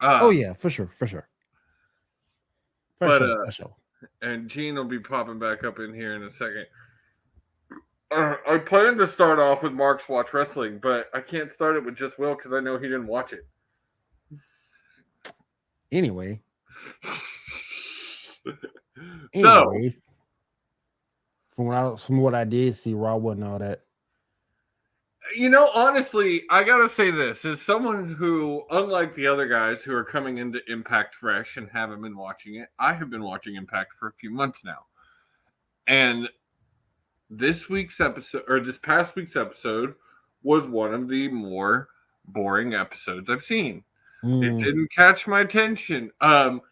Oh yeah, for sure. For sure. And Gene will be popping back up in here in a second. I plan to start off with Mark's Watch Wrestling, but I can't start it with just Will because I know he didn't watch it. Anyway, from what I did see, Raw wasn't all that. Honestly, I gotta say this as someone who, unlike the other guys who are coming into Impact fresh and haven't been watching it, I have been watching Impact for a few months now, and this past week's episode was one of the more boring episodes I've seen. It didn't catch my attention. I'm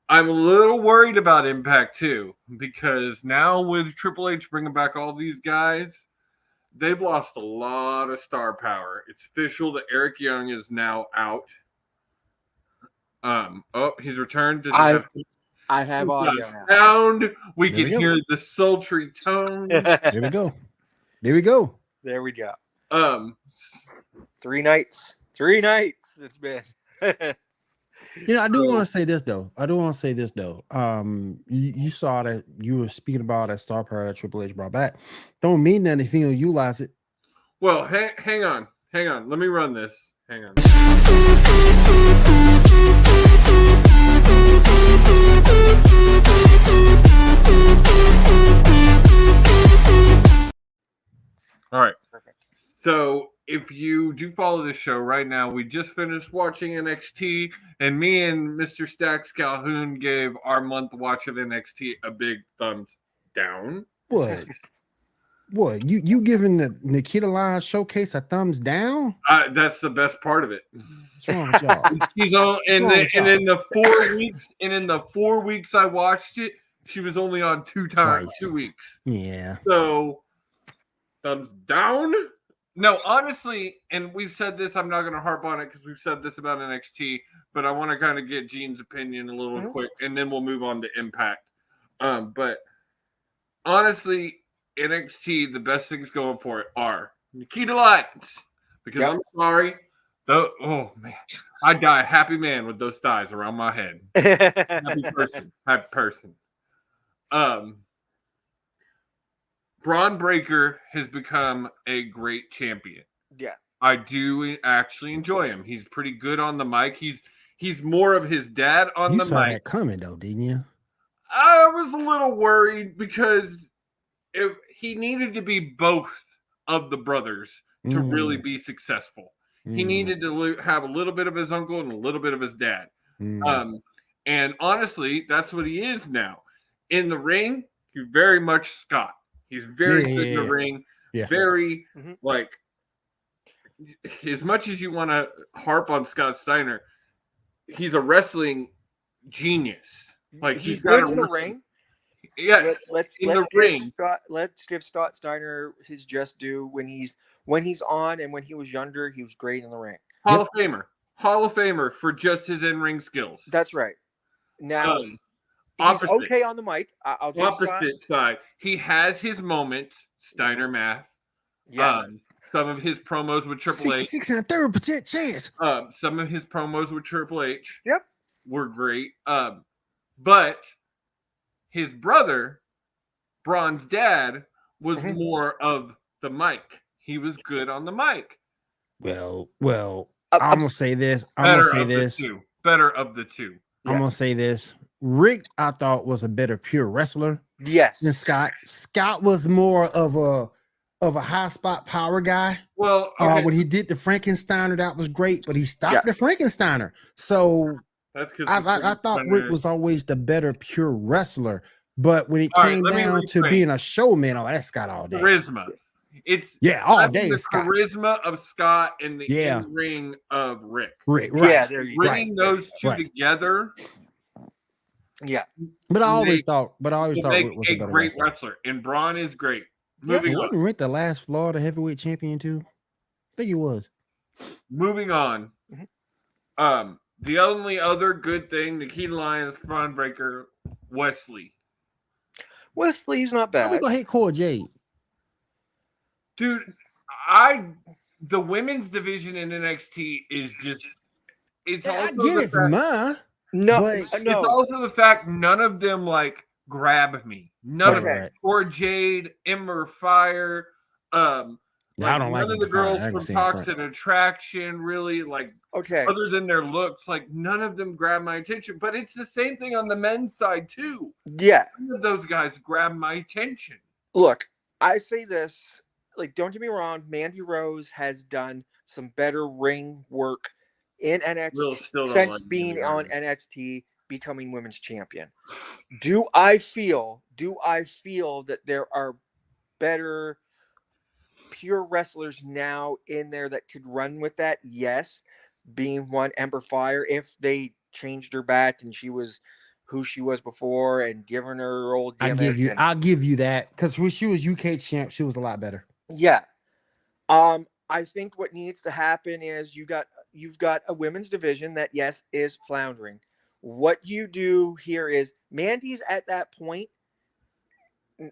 a little worried about Impact too, because now with Triple H bringing back all these guys, they've lost a lot of star power. It's official that Eric Young is now out. He's returned. I have audio now. Sound. We can hear the sultry tones. There we go. There we go. 3 nights. 3 nights it's been. I do want to say this though. You saw that you were speaking about that star power that Triple H brought back. Don't mean that if you don't utilize it. Well, hang on. Let me run this. Hang on. All right. Perfect. So if you do follow this show right now, we just finished watching NXT, and me and Mr. Stacks Calhoun gave our month watch of NXT a big thumbs down. What? You giving the Nikita Lyons showcase a thumbs down? That's the best part of it. What's wrong with y'all? She's on, and in the 4 weeks I watched it, she was only on 2 weeks. Yeah. So thumbs down. No, honestly, and we've said this, I'm not going to harp on it because we've said this about NXT, but I want to kind of get Gene's opinion a little quick, and then we'll move on to Impact. But honestly, NXT, the best things going for it are Nikita Lyons, because I'm sorry, oh man, I die a happy man with those thighs around my head. Happy person. Braun Breaker has become a great champion. Yeah. I do actually enjoy him. He's pretty good on the mic. He's more of his dad on the mic. You saw that coming though, didn't you? I was a little worried because he needed to be both of the brothers to really be successful. He needed to have a little bit of his uncle and a little bit of his dad. And honestly, that's what he is now. In the ring, he's very much Scott. He's very good in the ring. Yeah. Very, like, as much as you want to harp on Scott Steiner, he's a wrestling genius. Like, he's good in the ring. Yeah, let's give Scott Steiner his just due when he's on, and when he was younger, he was great in the ring. Hall of Famer for just his in-ring skills. That's right. Now, he's okay on the mic. Opposite side. He has his moments, Steiner math. Yeah. Some of his promos with Triple H. 6 and a 3rd chance. Some of his promos with Triple H. Yep. Were great. But his brother, Braun's dad, was more of the mic. He was good on the mic. Well, I'm gonna say this. Better of the two. I'm gonna say this. Rick, I thought, was a better pure wrestler. Yes. Than Scott. Scott was more of a high spot power guy. Well, when he did the Frankensteiner, that was great, but he stopped the Frankensteiner. So that's because I thought Rick was always the better pure wrestler. But when it came down to being a showman, that's Scott all day. Charisma. It's all day. The charisma of Scott and the in-ring of Rick. Right. Yeah, there you go. Bringing those two together. Yeah. But I always thought Rick was a better great wrestler. And Braun is great. Moving on. Wasn't Rick the last Florida heavyweight champion too? I think he was. Moving on. The only other good thing, Nikita Lyons, Braun Breaker, Wesley. Wesley's not bad. We gonna hate Cora Jade. Dude, the women's division in NXT is just it's I also get it's ma. No, but it's also the fact none of them like grab me. None of them. Or Jade, Ember Fire, I don't like none of the girls from Toxic Attraction really other than their looks, like none of them grab my attention. But it's the same thing on the men's side too. Yeah. None of those guys grab my attention. Look, I say this, like, don't get me wrong, Mandy Rose has done some better ring work in NXT since being on NXT, becoming women's champion. Do I feel that there are better pure wrestlers now in there that could run with that? Yes, being one Ember Fire, if they changed her back and she was who she was before and given her old gimmick. I'll give you that, because when she was UK champ, she was a lot better. Yeah. I think what needs to happen is you've got a women's division that, yes, is floundering. What you do here is Mandy's at that point.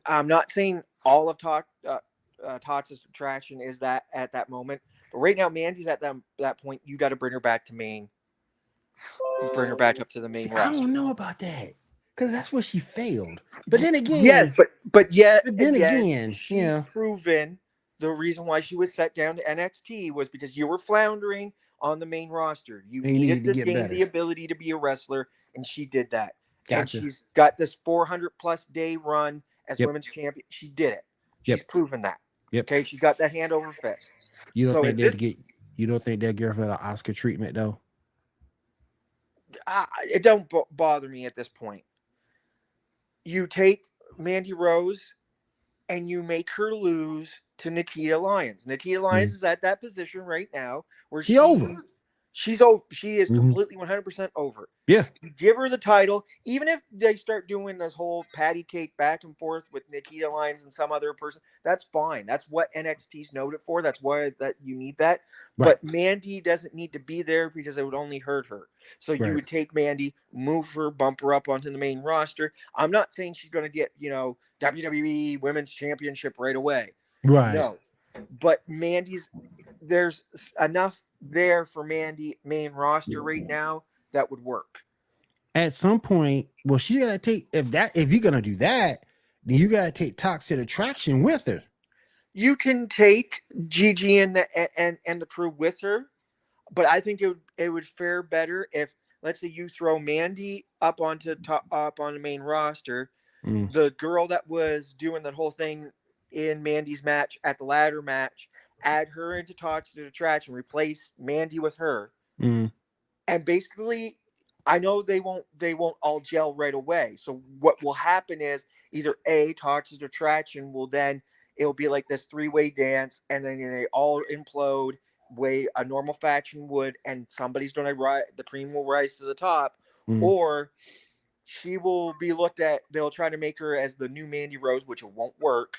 I'm not saying all of Toxic Attraction is that at that moment, but right now Mandy's at that point. You got to bring her back to main. Bring her back up to the main roster. I don't know about that, because that's where she failed. But then again, yes, but then again, she's proven the reason why she was set down to NXT was because you were floundering on the main roster. You needed to gain the ability to be a wrestler, and she did that. Gotcha. And she's got this 400+ day run as women's champion. She did it. She's proven that. Yep. Okay, she got that hand over fist. You don't think they'll give her the Oscar treatment though? It don't bother me at this point. You take Mandy Rose and you make her lose to Nikita Lyons. Nikita Lyons is at that position right now where she's over. She's over. She is completely 100% over. Yeah. You give her the title, even if they start doing this whole patty cake back and forth with Nikita Lyons and some other person, that's fine. That's what NXT's noted for. That's why that you need that. Right. But Mandy doesn't need to be there because it would only hurt her. So you would take Mandy, move her, bump her up onto the main roster. I'm not saying she's going to get, WWE Women's Championship right away. Right. No. But there's enough there for Mandy main roster right now that would work. At some point, well, she gotta take if you're gonna do that, then you gotta take Toxic Attraction with her. You can take Gigi and the crew with her, but I think it would fare better if, let's say, you throw Mandy up on the main roster. The girl that was doing that whole thing in Mandy's match at the ladder match, add her into Toxic Attraction, replace Mandy with her, and basically, I know they won't all gel right away. So what will happen is either Toxic Attraction it'll be like this 3-way dance, and then they all implode way a normal faction would, and somebody's gonna rise. The cream will rise to the top, or she will be looked at. They'll try to make her as the new Mandy Rose, which won't work.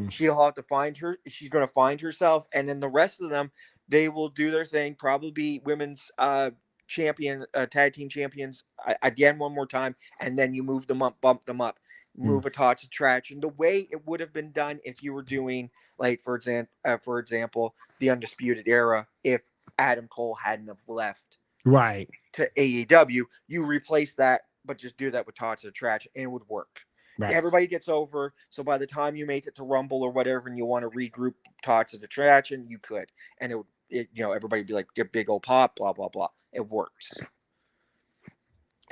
She'll have to find her. She's going to find herself, and then the rest of them, they will do their thing. Probably be women's champion, tag team champions again one more time, and then you move them up, bump them up, move a Toxic Attraction the way it would have been done if you were doing, like, for example, the Undisputed Era. If Adam Cole hadn't have left to AEW, you replace that, but just do that with Toxic Attraction, and it would work. Right. Everybody gets over. So by the time you make it to Rumble or whatever, and you want to regroup Toxic Attraction, you could, and everybody would be like, get big old pop, blah blah blah. It works.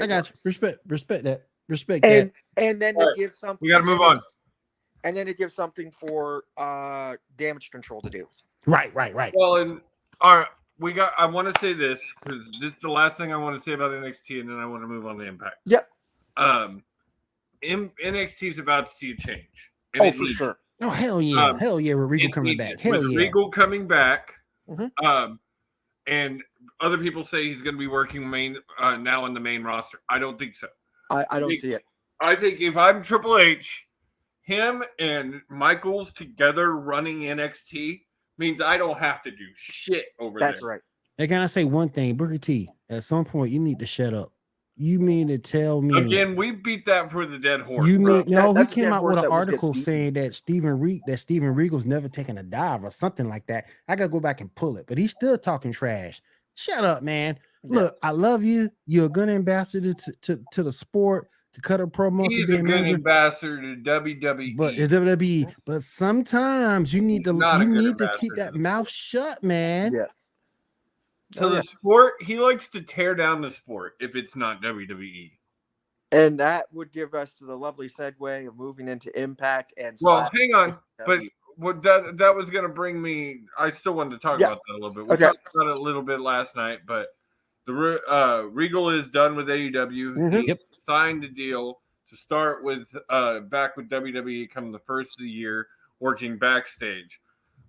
I got you. Respect that. And then it gives something. We got to move on. And then it gives something for Damage Control to do. Right. Well, and all right, I want to say this because this is the last thing I want to say about NXT, and then I want to move on to Impact. Yep. NXT is about to see a change. For sure. Oh, hell yeah. Hell yeah, with Regal coming back. Hell yeah. Regal coming back. And other people say he's going to be working now in the main roster. I don't think so. I don't see it. I think if I'm Triple H, him and Michaels together running NXT means I don't have to do shit over there. That's right. And can I say one thing? Booker T, at some point, you need to shut up. You mean to tell me again? We beat that for the dead horse. You mean he came out with an article saying that Steven Regal's never taken a dive or something like that. I gotta go back and pull it, but he's still talking trash. Shut up, man. Look, I love you. You're a good ambassador to the sport, to cut a promo. He's a good ambassador to WWE. But WWE. But sometimes you need to keep that mouth shut, man. Yeah. To the sport, he likes to tear down the sport if it's not WWE. And that would give us to the lovely segue of moving into Impact and. Well, hang on, but what that was going to bring me. I still wanted to talk about that a little bit. We talked about it a little bit last night, but the Regal is done with AEW. He's signed a deal to start with back with WWE come the first of the year, working backstage.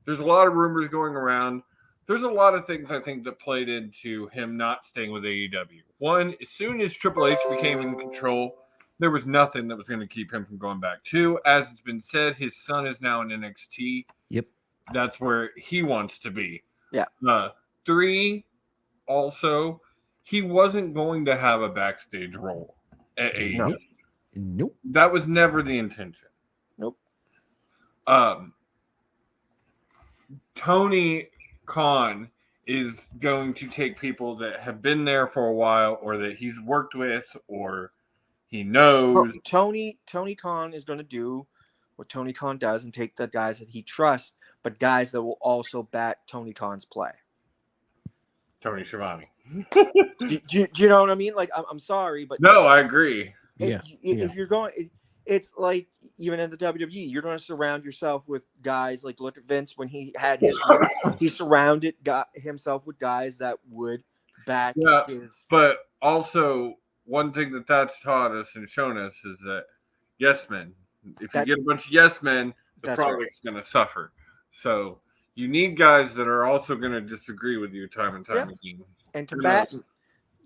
There's a lot of rumors going around. There's a lot of things I think that played into him not staying with AEW. One, as soon as Triple H became in control, there was nothing that was going to keep him from going back. Two, as it's been said, his son is now in NXT. Yep. That's where he wants to be. Yeah. Three, also, he wasn't going to have a backstage role at AEW. Nope. That was never the intention. Nope. Tony Khan is going to take people that have been there for a while or that he's worked with or he knows. Tony Khan is going to do what Tony Khan does and take the guys that he trusts, but guys that will also back Tony Khan's play. Tony Schiavone. do you know what I mean? Like, I'm sorry, but no, I agree. If you're going, it's like even in the WWE, you're going to surround yourself with guys. Like, look at Vince when he had his, he surrounded himself with guys that would back his. But also, one thing that's taught us and shown us is that yes men. If you get a bunch of yes men, the product's going to suffer. So you need guys that are also going to disagree with you time and time again. And to back,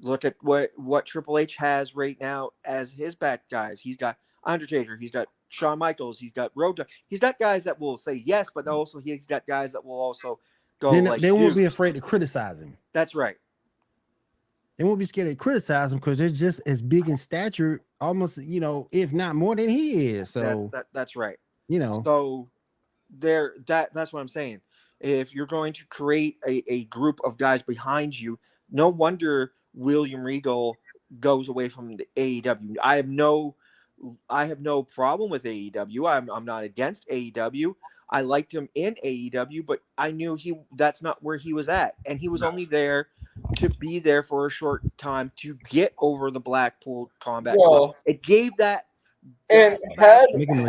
look at what Triple H has right now as his back guys. He's got Undertaker. He's got Shawn Michaels. He's got Road Dogg. He's got guys that will say yes, but also he's got guys that will also go. They won't be afraid to criticize him. That's right. They won't be scared to criticize him because they're just as big in stature, almost, if not more than he is. So that's right. So that's what I'm saying. If you're going to create a group of guys behind you, no wonder William Regal goes away from the AEW. I have no problem with AEW. I'm not against AEW. I liked him in AEW, but I knew that's not where he was at. And he was only there to be there for a short time to get over the Blackpool Combat Club. It gave that and make him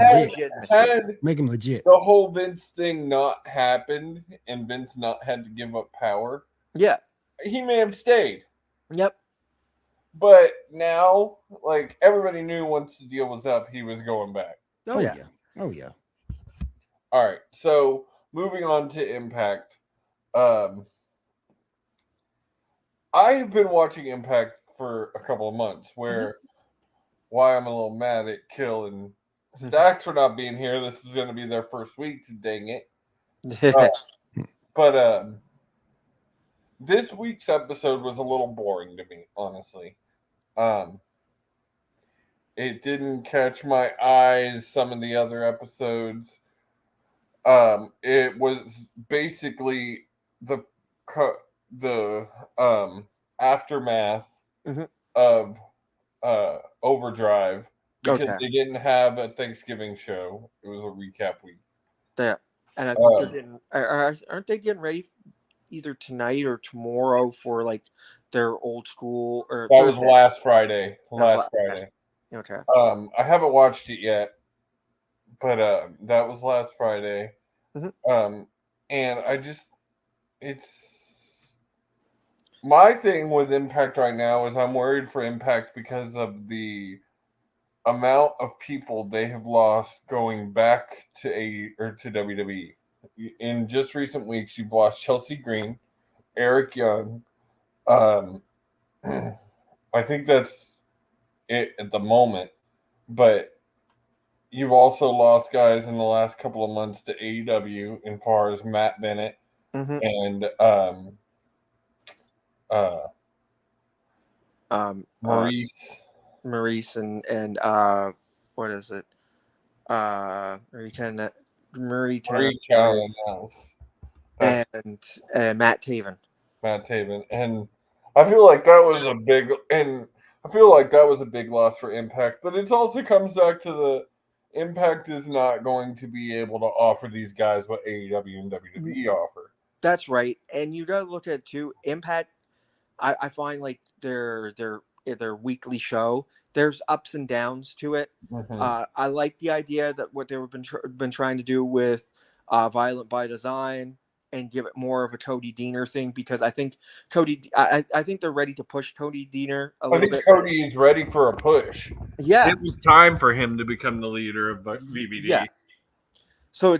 legit. The whole Vince thing not happened and Vince not had to give up power. Yeah. He may have stayed. Yep. But now, like, everybody knew once the deal was up, he was going back. Oh yeah. All right. So moving on to Impact. I have been watching Impact for a couple of months where why I'm a little mad at Kill and Stacks for not being here. This is going to be their first week. Dang it. But this week's episode was a little boring to me, honestly. It didn't catch my eyes. Some of the other episodes. It was basically the aftermath of Overdrive because they didn't have a Thanksgiving show. It was a recap week. Yeah, and I think aren't they getting ready either tonight or tomorrow for like their old school? Or that was last Friday. Last Friday. Okay. I haven't watched it yet, but that was last Friday. And it's my thing with Impact right now is I'm worried for Impact because of the amount of people they have lost going back to WWE. In just recent weeks, you've lost Chelsea Green, Eric Young. I think that's it at the moment, but you've also lost guys in the last couple of months to AEW as far as Matt Bennett and Maurice and what is it? Marie Cannon and Matt Taven. And I feel like that was a big, and I feel like that was a big loss for Impact. But it also comes back to the Impact is not going to be able to offer these guys what AEW and WWE offer. That's right, and you got to look at too. Impact, I find like their weekly show. There's ups and downs to it. Mm-hmm. I like the idea that what they've been trying to do with Violent by Design and give it more of a Cody Deaner thing, because I think I think they're ready to push Cody Deaner a I little think bit. Cody is ready for a push. Yeah, It was time for him to become the leader of VBD. yeah. So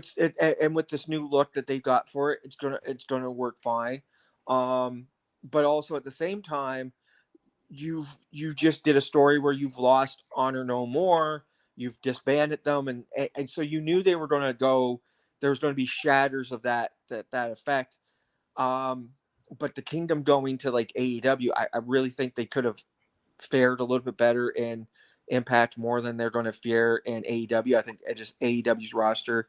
and with this new look that they got for it, it's gonna work fine. But also at the same time, you just did a story where you've lost Honor No More, you've disbanded them, and so you knew they were going to go. There was going to be shatters of that effect. But the Kingdom going to like AEW, I really think they could have fared a little bit better in Impact more than they're going to fare in AEW. I think just AEW's roster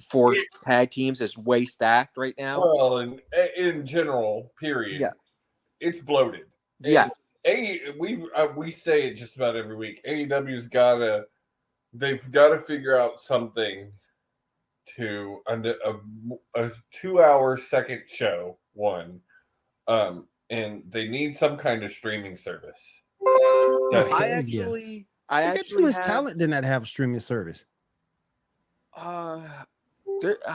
for tag teams is way stacked right now. Well, in general, period, Yeah, it's bloated. yeah, We say it just about every week. AEW's they've got to figure out something to under a 2 hour second show one, and they need some kind of streaming service. I got too much talent to not have a streaming service. I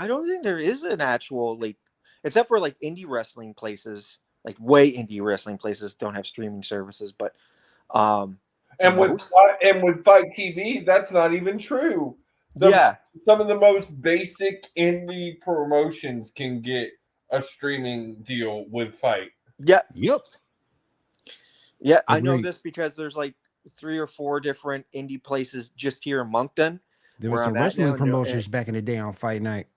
don't think there is an actual like, except for like indie wrestling places, like way indie wrestling places don't have streaming services, but and with Fight TV, that's not even true. Some of the most basic indie promotions can get a streaming deal with Fight. Yep. Yeah, I know this because there's like 3 or 4 different indie places just here in Moncton. There were some wrestling promotions back in the day on Fight Night.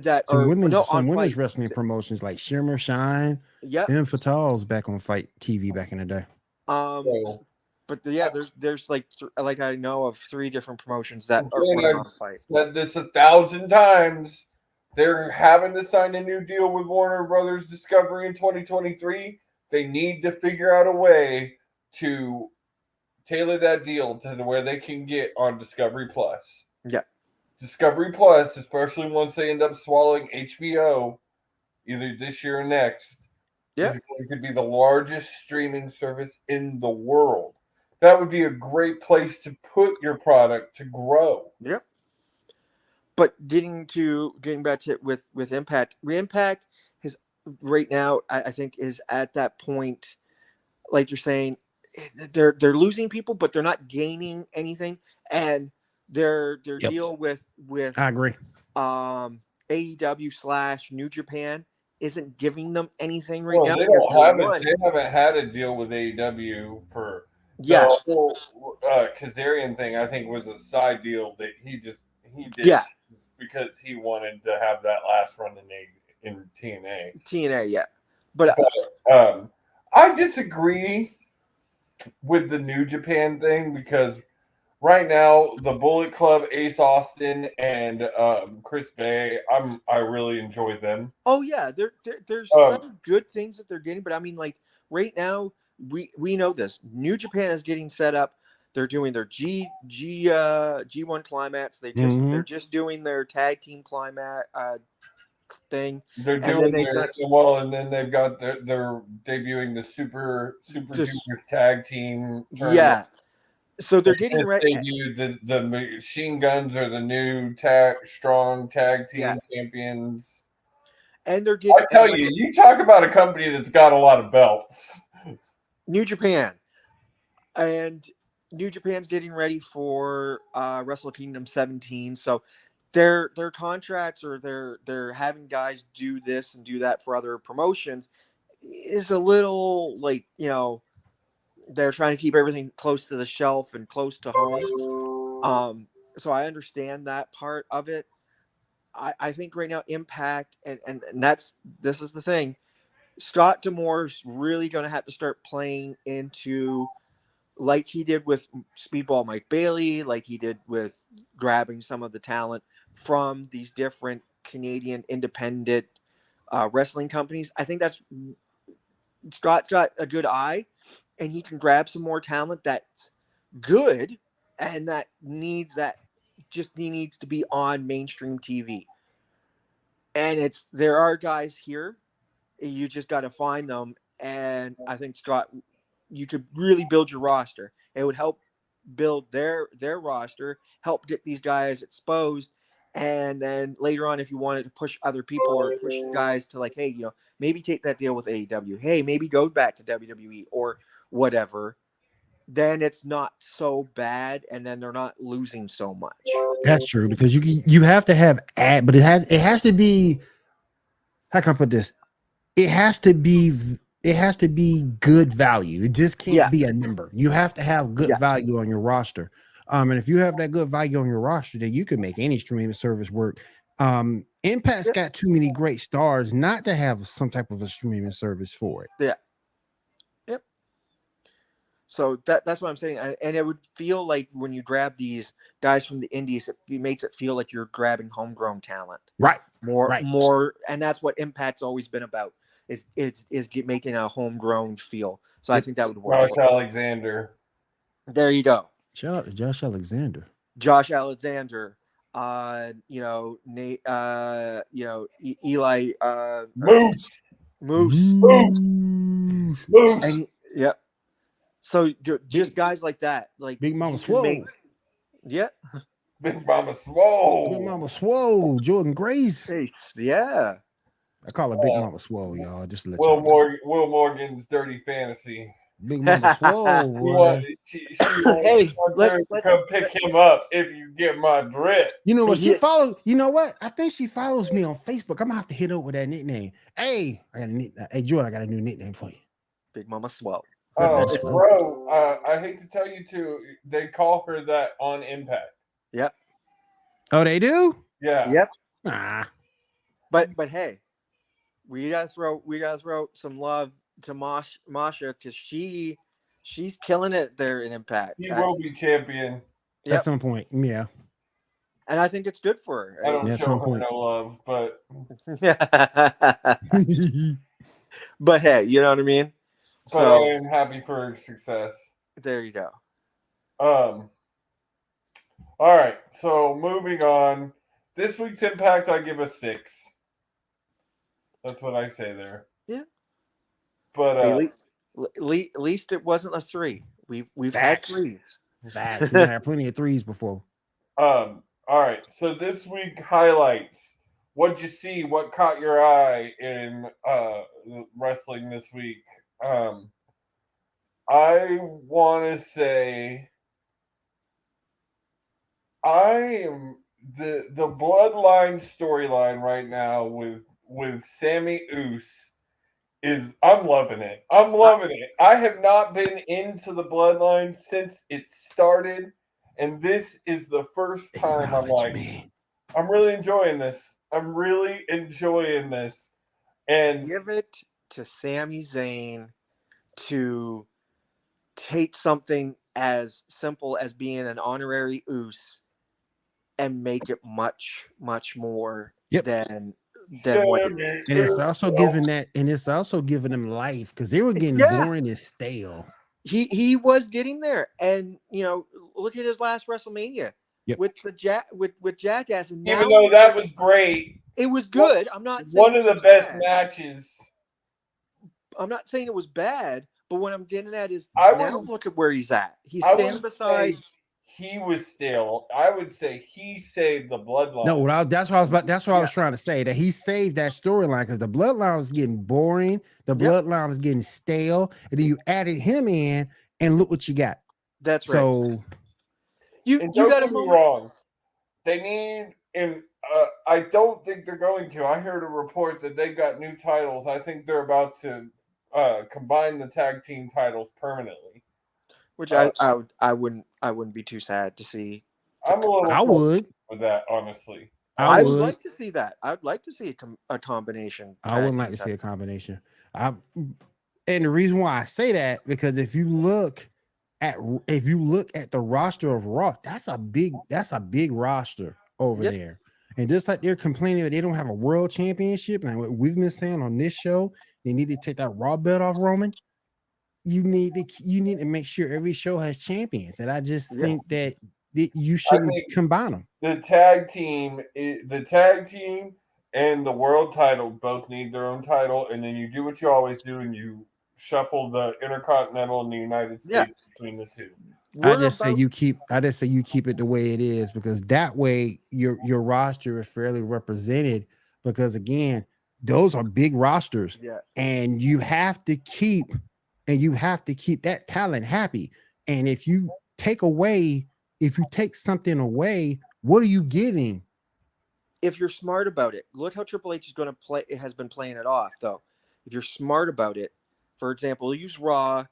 Some women's wrestling promotions like Shimmer, Shine, Femme Fatales back on Fight TV back in the day. But yeah, there's like I know of 3 different promotions that are on Fight. Said this 1,000 times. They're having to sign a new deal with Warner Brothers Discovery in 2023. They need to figure out a way to tailor that deal to where they can get on Discovery Plus. Yeah. Discovery Plus, especially once they end up swallowing HBO, either this year or next, is going to be the largest streaming service in the world. That would be a great place to put your product to grow. Yep. But getting back to it with Impact, Impact is right now, I think, is at that point, like you're saying, they're losing people, but they're not gaining anything, and their deal with I agree. AEW / New Japan isn't giving them anything right now. They haven't had a deal with AEW for the whole Kazarian thing. I think was a side deal that he did because he wanted to have that last run in TNA. But I disagree with the New Japan thing because right now the Bullet Club, Ace Austin, and Chris Bay, I really enjoy them. Oh yeah, there's some good things that they're getting, but I mean, like right now we know this. New Japan is getting set up. They're doing their G1 climax. They're just doing their tag team climax thing. They're doing and then they've got they're debuting the Super Juniors tag team tournament. Yeah. So they're getting ready. The Machine Guns are the new strong tag team champions. And they're getting. I tell you, you talk about a company that's got a lot of belts. New Japan. And New Japan's getting ready for Wrestle Kingdom 17. So their contracts, or they're having guys do this and do that for other promotions, is a little like, they're trying to keep everything close to the shelf and close to home. So I understand that part of it. I think right now Impact and this is the thing. Scott D'Amore's really going to have to start playing into, like he did with Speedball Mike Bailey, like he did with grabbing some of the talent from these different Canadian independent wrestling companies. I think that's Scott's got a good eye, and he can grab some more talent that's good and that needs he needs to be on mainstream TV. And there are guys here, you just got to find them. And I think, Scott, you could really build your roster. It would help build their roster, help get these guys exposed. And then later on, if you wanted to push other people or push guys to like, hey, maybe take that deal with AEW. Hey, maybe go back to WWE or whatever. Then it's not so bad, and then they're not losing so much. That's true, because you have to have but it has to be. How can I put this? It has to be good value. It just can't be a number. You have to have good value on your roster. And if you have that good value on your roster, then you can make any streaming service work. Impact's got too many great stars not to have some type of a streaming service for it. Yeah. Yep. So that's what I'm saying. And it would feel like when you grab these guys from the indies, it makes it feel like you're grabbing homegrown talent. Right. More. And that's what Impact's always been about, is making a homegrown feel. So I think that would work. Josh Alexander. There you go. Shout out to Josh Alexander. Nate, Eli, Moose. And, yep. So just guys like that, like Big Mama Swole. Big Mama Swole. Big Mama Swole. Jordan Grace. Yeah. I call her Big Mama Swole, y'all. Just to let Will Morgan's Dirty Fantasy. Big Mama Swole. Hey, let's come pick him up if you get my drift. You know what? She follows. You know what? I think she follows me on Facebook. I'm gonna have to hit up with that nickname. Hey, I got a nickname. Hey, Jordan, I got a new nickname for you. Big Mama Swole. Oh, bro, I hate to tell you too, they call her that on Impact. Yep. Oh, they do? Yeah. Yep. Nah. But hey, we gotta throw some love to Masha, because she's killing it there in Impact. He will be champion at some point. Yeah. And I think it's good for her. I don't show her no love, but but hey, you know what I mean? But I am happy for her success. There you go. All right, so moving on. This week's Impact, I give a 6. That's what I say there. Yeah. But at least it wasn't a 3. We've had 3s. We had plenty of 3s before. All right, so this week highlights. What'd you see? What caught your eye in wrestling this week? I want to say I am the Bloodline storyline right now with Sammy Oos I'm loving it. I have not been into the Bloodline since it started, and this is the first time I'm really enjoying this. And give it to Sami Zayn to take something as simple as being an honorary Oos and make it much, much more than what. And it's also giving them life, because they were getting boring and stale. He was getting there, and look at his last WrestleMania with Jackass, and even though that was great, it was good. I'm not saying one of the best matches. I'm not saying it was bad, but what I'm getting at is now look at where he's at. He's standing beside. He was stale. I would say he saved the Bloodline. No, that's what I was trying to say. That he saved that storyline, because the Bloodline was getting boring. The Bloodline was getting stale, and then you added him in, and look what you got. That's right. So you got to be wrong. They need, and I don't think they're going to. I heard a report that they've got new titles. I think they're about to combine the tag team titles permanently. Which I wouldn't be too sad to see. I'm a little. I would with that, honestly. I would like to see that. I would like to see a combination. I wouldn't like to see a combination. And the reason why I say that, because if you look at the roster of Raw, that's a big roster over there. And just like they're complaining that they don't have a world championship, and what we've been saying on this show, they need to take that Raw belt off Roman. You need to make sure every show has champions, and I just think that you shouldn't combine them. The tag team and the world title both need their own title, and then you do what you always do, and you shuffle the Intercontinental and the United States between the two. I just say you keep it the way it is, because that way your roster is fairly represented, because again, those are big rosters, and you have to keep that talent happy. And if you take something away, what are you giving? If you're smart about it, look how Triple H is going to play. It has been playing it off, though. If you're smart about it, for example, use Raw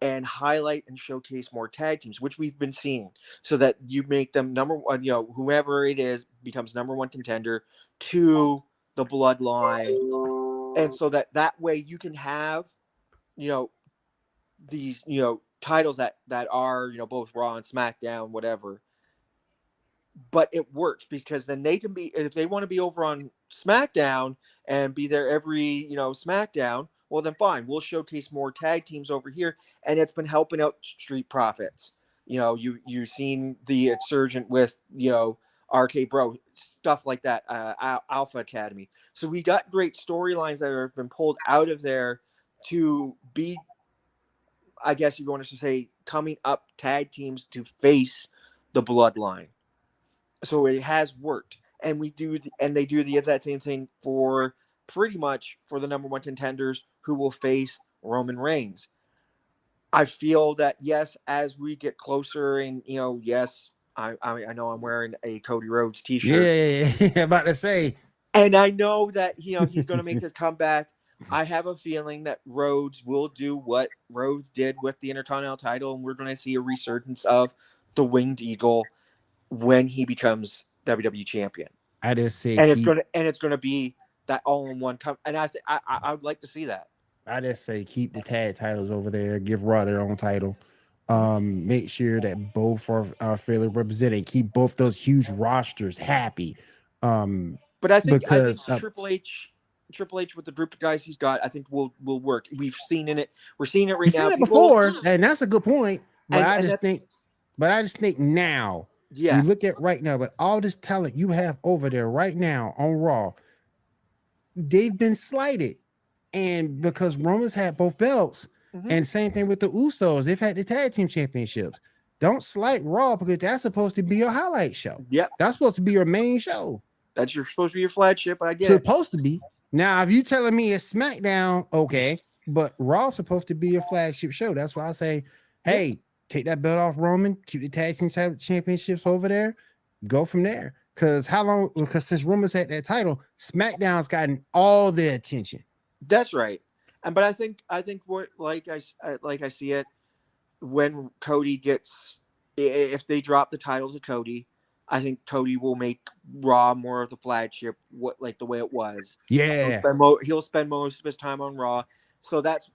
and highlight and showcase more tag teams, which we've been seeing, so that you make them number one. Whoever it is becomes number one contender to the Bloodline, and so that way you can have, these titles that are both Raw and SmackDown, whatever. But it works, because then they can be, if they want to be over on SmackDown and be there every SmackDown, well then fine, we'll showcase more tag teams over here, and it's been helping out Street Profits. You've seen the Insurgent with RK Bro, stuff like that, Alpha Academy. So we got great storylines that have been pulled out of there to be, I guess you're going to say, coming up tag teams to face the Bloodline. So it has worked, and they do the exact same thing for pretty much for the number one contenders who will face Roman Reigns. I feel that yes, as we get closer, and yes, I know I'm wearing a Cody Rhodes t-shirt. Yeah, about to say, and I know that he's going to make his comeback. I have a feeling that Rhodes will do what Rhodes did with the Intercontinental title, and we're going to see a resurgence of the Winged Eagle when he becomes WWE champion. I just say, and it's going to be that all-in-one and I would like to see that. I just say keep the tag titles over there, give Raw their own title. Make sure that both are fairly represented. Keep both those huge rosters happy. But I think Triple H with the group of guys he's got, I think will work. We're seeing it right now. Seen it before, and that's a good point. But I just think now. Yeah. You look at right now, but all this talent you have over there right now on Raw, they've been slighted. And because Roman's had both belts, and same thing with the Usos, they've had the tag team championships. Don't slight Raw, because that's supposed to be your highlight show. Yep. That's supposed to be your main show. That's supposed to be your flagship. I get it. Supposed to be. Now, if you telling me it's SmackDown, okay, but Raw's supposed to be your flagship show. That's why I say, hey, take that belt off Roman, keep the tag team championships over there, go from there. Because since Roman's had that title, SmackDown's gotten all the attention. That's right. But I think what like I see it, when Cody gets, if they drop the title to Cody, I think Cody will make Raw more of the flagship, the way it was. Yeah, he'll spend most of his time on Raw. So that's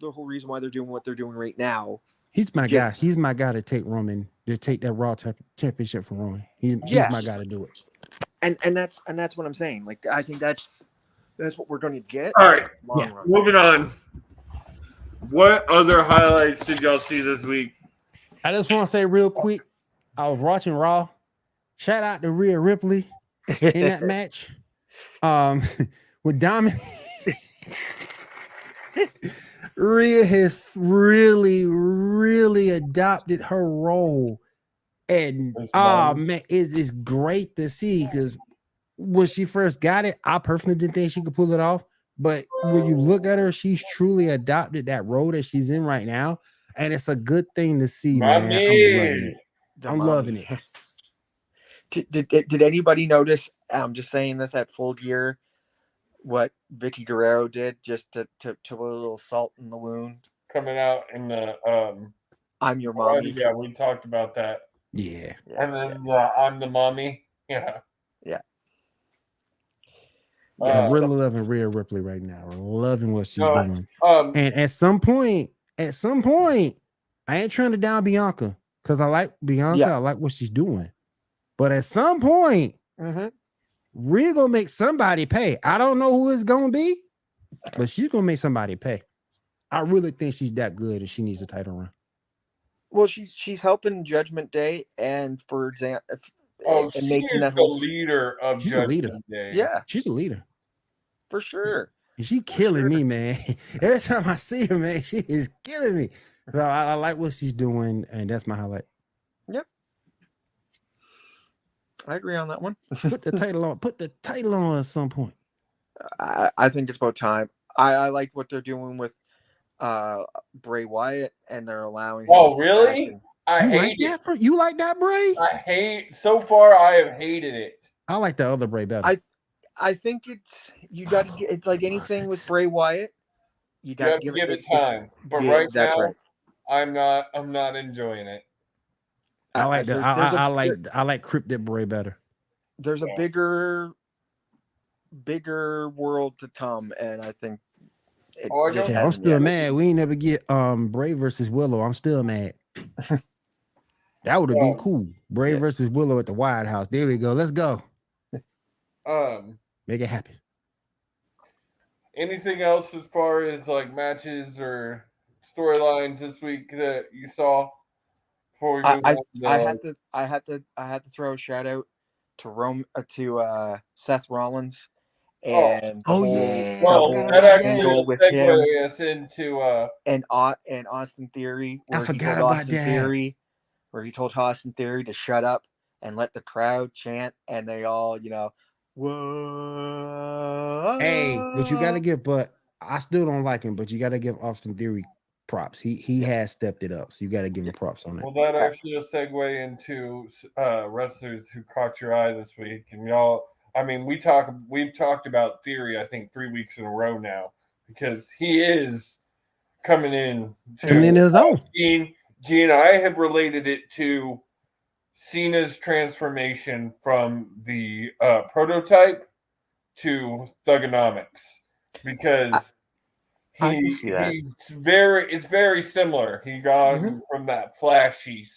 the whole reason why they're doing what they're doing right now. He's my guy. He's my guy to take Roman, to take that Raw championship from Roman. He's my guy to do it. And that's what I'm saying. Like, I think that's what we're going to get. All right, moving on. What other highlights did y'all see this week? I just want to say real quick, I was watching Raw. Shout out to Rhea Ripley in that match. With Dominic. Rhea has really, really adopted her role. And man, it is great to see, because when she first got it, I personally didn't think she could pull it off. But when you look at her, she's truly adopted that role that she's in right now. And it's a good thing to see, man. I'm loving it. Did anybody notice, I'm just saying this at Full Gear, what Vicky Guerrero did just to put a little salt in the wound? Coming out in the I'm your mommy. Yeah, we talked about that. Yeah. And then I'm the mommy. Yeah. I'm really loving Rhea Ripley right now. I'm loving what she's doing. And at some point, I ain't trying to down Bianca, because I like Bianca. I like what she's doing. But at some point, Rhea gonna make somebody pay. I don't know who it's gonna be, but she's gonna make somebody pay. I really think she's that good and she needs a title run. Well, she's helping Judgment Day, and for example, she making is that the whole leader of She's a leader. Judgment Day. Yeah, She's a leader. for sure. And she killing me, man. Every time I see her, man, she is killing me. So I like what she's doing, and that's my highlight. Yep. I agree on that one. Put the title on. Put the title on at some point. I think it's about time. I like what they're doing with Bray Wyatt, and they're allowing him. Oh, really? I hate that. You like that, Bray? So far I have hated it. I like the other Bray better. I think you got to get like anything with Bray Wyatt. You got to give it time. But right now, right. I'm not enjoying it. I like I like Cryptid Bray better. There's a bigger world to come, and I think I'm still mad. We ain't never get Bray versus Willow. I'm still mad. That would have been cool. Bray versus Willow at the White House. There we go. Let's go. Make it happen. Anything else as far as like matches or storylines this week that you saw? Before we I had to throw a shout out to Seth Rollins and that actually with segue us into and Austin Theory, where he told Austin Theory to shut up and let the crowd chant, and they all, whoa. Hey, but you gotta give, but I still don't like him, but you gotta give Austin Theory props. He has stepped it up, so you gotta give him props on that. Well, that actually a segue into wrestlers who caught your eye this week, and y'all. I mean, we've talked about Theory, I think 3 weeks in a row now, because he is coming in his own. Gene, I have related it to Cena's transformation from the prototype to Thugonomics, because it's very similar. He got from that flashy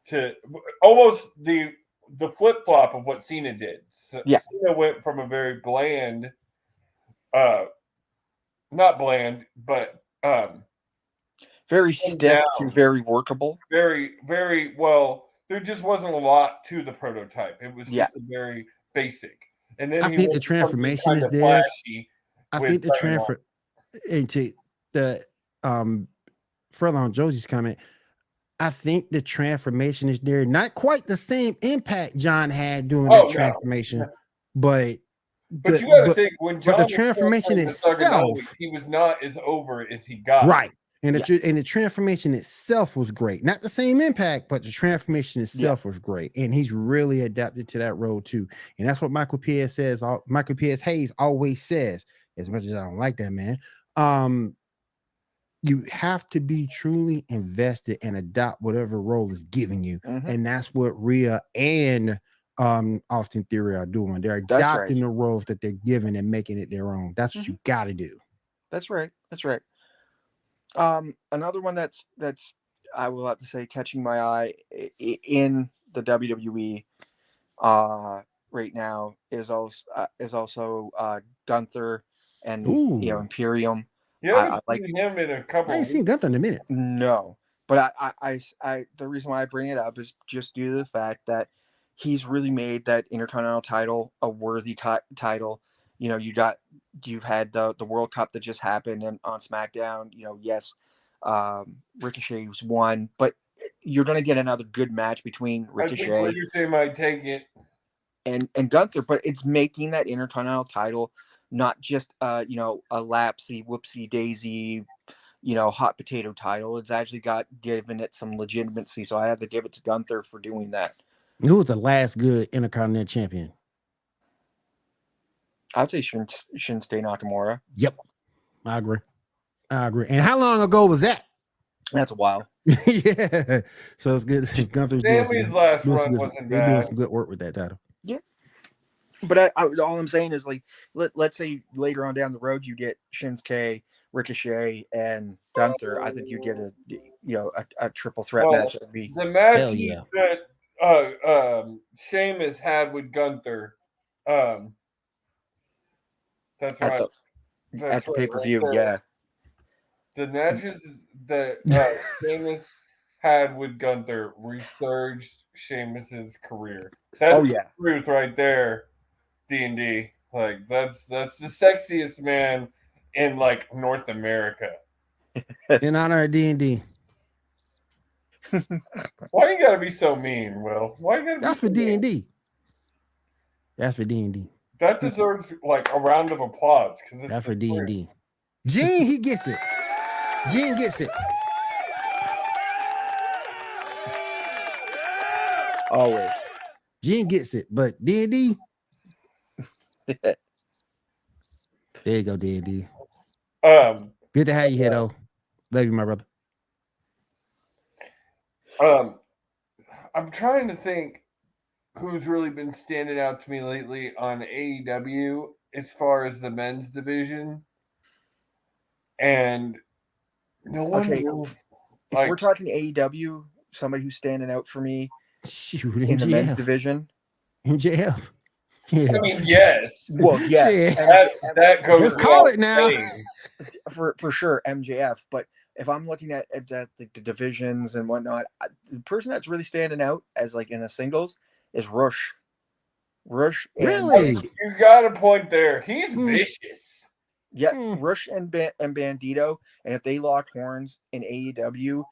to almost the flip-flop of what Cena did. Cena went from a very bland, not bland, but very stiff to very workable. Very, very well. There just wasn't a lot to the prototype. It was just a very basic. And then I think the transformation is there. I think the transfer into the further on Josie's comment. I think the transformation is there. Not quite the same impact John had doing that transformation, but you got to think when John the transformation itself, he was not as over as he got. Right. And the transformation itself was great. Not the same impact, but the transformation itself was great. And he's really adapted to that role too. And that's what Michael P.S. says. Michael P.S. Hayes always says, as much as I don't like that, man. You have to be truly invested and adopt whatever role is giving you. And that's what Rhea and Austin Theory are doing. They're adopting the roles that they're given and making it their own. That's what you got to do. That's right. Another one that's I will have to say catching my eye in the WWE right now is also Gunther and Imperium. Yeah, I seen him in a couple. I ain't seen Gunther in a minute. No, but I the reason why I bring it up is just due to the fact that he's really made that Intercontinental title a worthy title. You've had the World Cup that just happened and on SmackDown. Yes, Ricochet's won, but you're going to get another good match between Ricochet. I think Ricochet might take it, and Gunther, but it's making that Intercontinental title not just a lapsy, whoopsie daisy, hot potato title. It's actually given it some legitimacy. So I have to give it to Gunther for doing that. Who was the last good Intercontinental champion? I'd say Shinsuke Nakamura. Yep. I agree. And how long ago was that? That's a while. Yeah. So it's good. Gunther's Sammy's last run wasn't bad. They're doing some good work with that title. Yeah. But all I'm saying is, like, let's say later on down the road you get Shinsuke, Ricochet, and Gunther. I think you get a triple threat match. The match that Sheamus had with Gunther That's right. At the pay-per-view, yeah. The matches that Sheamus had with Gunther resurged Sheamus's career. That's the truth right there, D&D. Like that's the sexiest man in like North America. In honor of D&D. Why you gotta be so mean, Will? Why you gotta That's be for D&D. That's for D&D. That deserves like a round of applause because it's that's for D&D. Gene, he gets it. Gene gets it. Always. Gene gets it, but D&D. There you go, D&D. Good to have you here, though. Love you, my brother. I'm trying to think who's really been standing out to me lately on AEW as far as the men's division, and no one. Okay, if we're talking AEW, somebody who's standing out for me in the men's division, MJF. Yeah. I mean, yes. Well, yes. That goes. Let's call it now. For sure, MJF. But if I'm looking at the divisions and whatnot, the person that's really standing out as like in the singles is Rush. Really? You got a point there. He's vicious. Yeah, Rush and Bandito, and if they lock horns in AEW,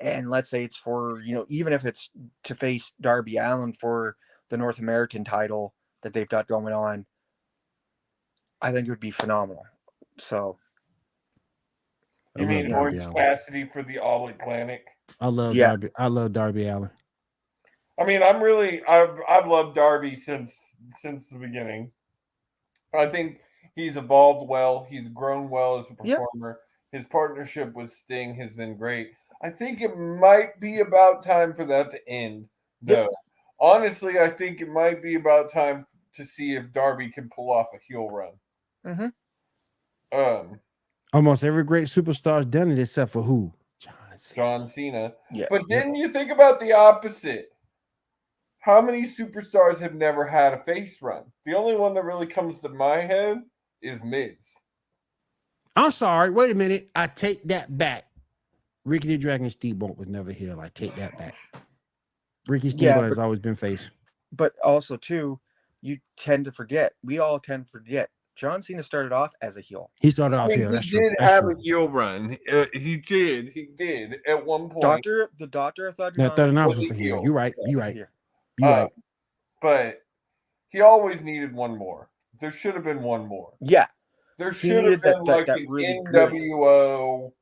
and let's say it's for even if it's to face Darby Allin for the North American title that they've got going on, I think it would be phenomenal. So, you mean Orange Cassidy for the All Atlantic? I love Darby. I love Darby Allin. I mean, I've loved Darby since the beginning. I think he's evolved well. He's grown well as a performer. Yep. His partnership with Sting has been great. I think it might be about time for that to end, though. Yep. Honestly, I think it might be about time to see if Darby can pull off a heel run. Mm-hmm. Almost every great superstar's done it except for who? John Cena. Yeah. But then you think about the opposite. How many superstars have never had a face run? The only one that really comes to my head is Miz. I'm sorry. Wait a minute. I take that back. Ricky the Dragon Steamboat was never heel. I take that back. Ricky Steamboat has always been face. But also, too, we all tend to forget, John Cena started off as a heel. He started off heel. That's true. He did have a heel run. He did at one point. The Doctor of Thunder was a heel. You're right. You're right. But he always needed one more. There should have been one more. Yeah. There should have been like an really NWO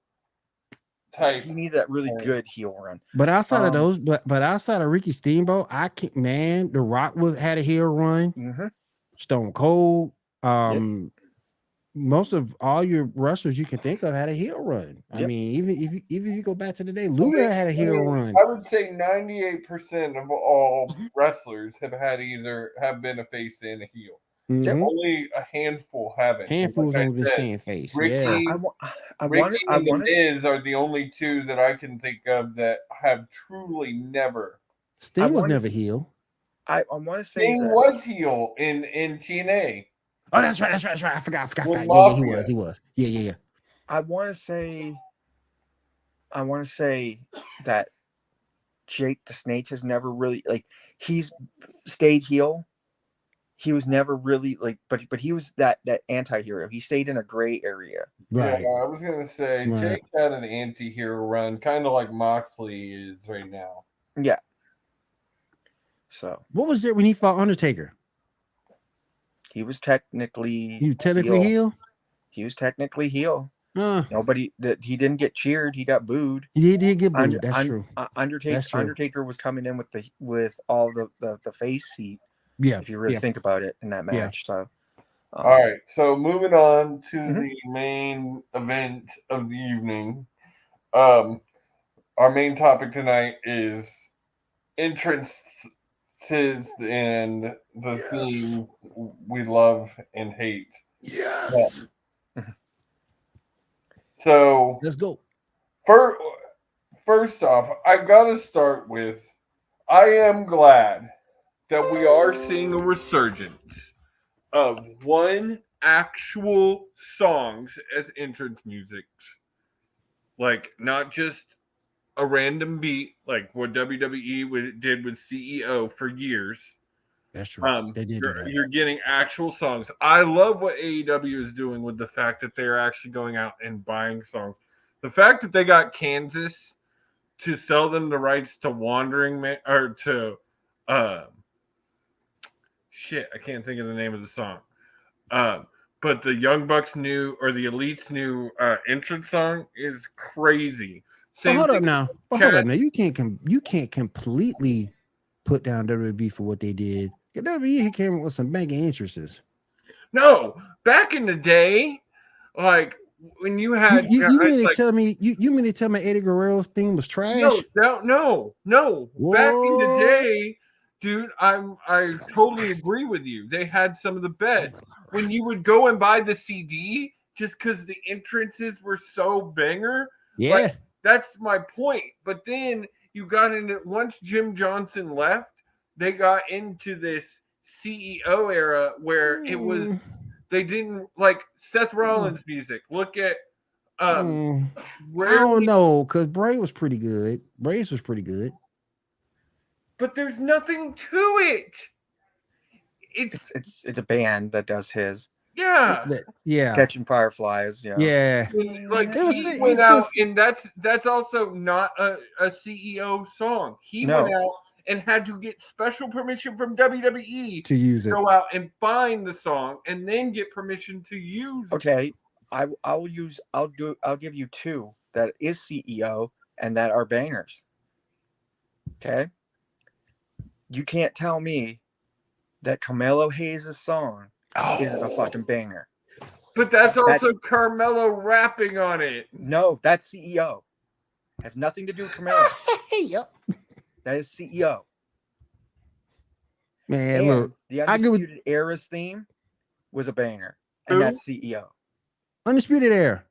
type. He needed that really good heel run. But outside of those, but outside of Ricky Steamboat, The Rock had a heel run. Mm-hmm. Stone Cold. Most of all your wrestlers you can think of had a heel run. Yep. I mean, even if you go back to the day, Luger had a heel run. I would say 98% of all wrestlers have been a face and a heel. Mm-hmm. Only a handful haven't. Handfuls only been staying face. Ricky and Miz are the only two that I can think of that have truly never. Sting was never heel. I want to say Sting was heel in TNA. Oh, that's right. I forgot. Yeah, he was. Yeah. I want to say that Jake the Snake has never really he's stayed heel. He was never really but he was that anti-hero. He stayed in a gray area. Right. Yeah, I was gonna say Jake had an anti-hero run, kind of like Moxley is right now. Yeah. So what was it when he fought Undertaker? He was technically heel. He was technically heel. Nobody he didn't get cheered. He got booed. He did get booed. That's true. Undertaker was coming in with all the face heat. Yeah, if you really think about it in that match. So, all right. So moving on to the main event of the evening. Our main topic tonight is entrances and the themes we love and hate. Yes. So let's go. First off, I've got to start with I am glad that we are seeing a resurgence of one actual songs as entrance music. Like, not just a random beat, like what WWE did with CEO for years. That's true. They did do that. You're getting actual songs. I love what AEW is doing with the fact that they're actually going out and buying songs. The fact that they got Kansas to sell them the rights to Wandering Man, or to shit, I can't think of the name of the song. But the Young Bucks new, or the Elite's new entrance song is crazy. But hold up now. You can't completely put down WWE for what they did. WWE came with some banging entrances. No, back in the day, like when you had you mean to tell me you mean to tell me Eddie Guerrero's theme was trash? No. Back in the day, dude, I totally agree with you. They had some of the best. When you would go and buy the CD just because the entrances were so banger. Yeah. Like, that's my point. But then you got into, once Jim Johnson left, they got into this CEO era where it was, they didn't like Seth Rollins music. Look at I don't know, because Bray was pretty good. Bray's was pretty good. But there's nothing to it. It's a band that does his. Yeah. Catching Fireflies. Yeah. Like he went out, and that's also not a CEO song. He went out and had to get special permission from WWE to use it. Go out and find the song and then get permission to use it. Okay. I'll give you two that is CEO and that are bangers. Okay. You can't tell me that Carmelo Hayes' song isn't a fucking banger. But that's also Carmelo rapping on it. No, that's CEO. Has nothing to do with Carmelo. Yep. That is CEO. Man, and look. The Undisputed Era's theme was a banger. And that's CEO. Undisputed Era.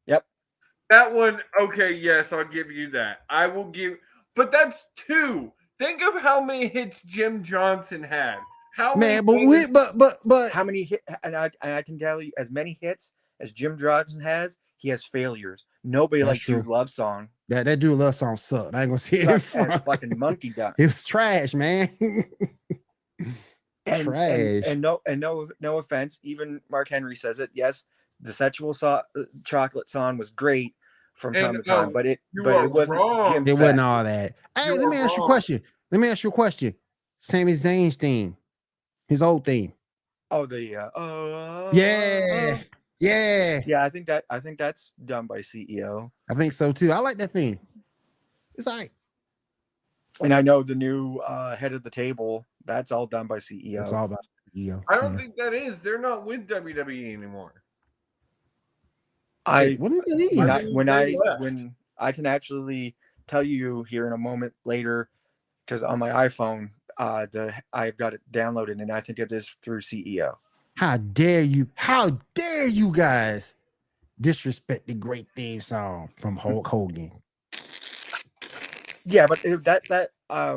Yep. That one, okay, yes, I'll give you that. I will give, but that's two. Think of how many hits Jim Johnson had. How many how many hits? And I can tell you, as many hits as Jim Johnson has, he has failures. Nobody likes Dude Love Song. That Dude Love Song sucked. I ain't gonna see it. It's fucking monkey dust. It was trash, man. Trash. And no offense. Even Mark Henry says it. Yes, the Sexual Chocolate song was great from time to time, but it wasn't Jim's It wasn't all that. Hey, let me ask you a question. Sami Zayn's theme, his old theme. Oh, yeah. I think that's done by CEO. I think so too. I like that theme. It's all right. And I know the new head of the table. That's all done by CEO. It's all about CEO. I don't think that is. They're not with WWE anymore. What do they need? When I can actually tell you here in a moment later, because on my iPhone, I've got it downloaded, and I think it is through CEO. How dare you? How dare you guys disrespect the great theme song from Hulk Hogan? Yeah, but that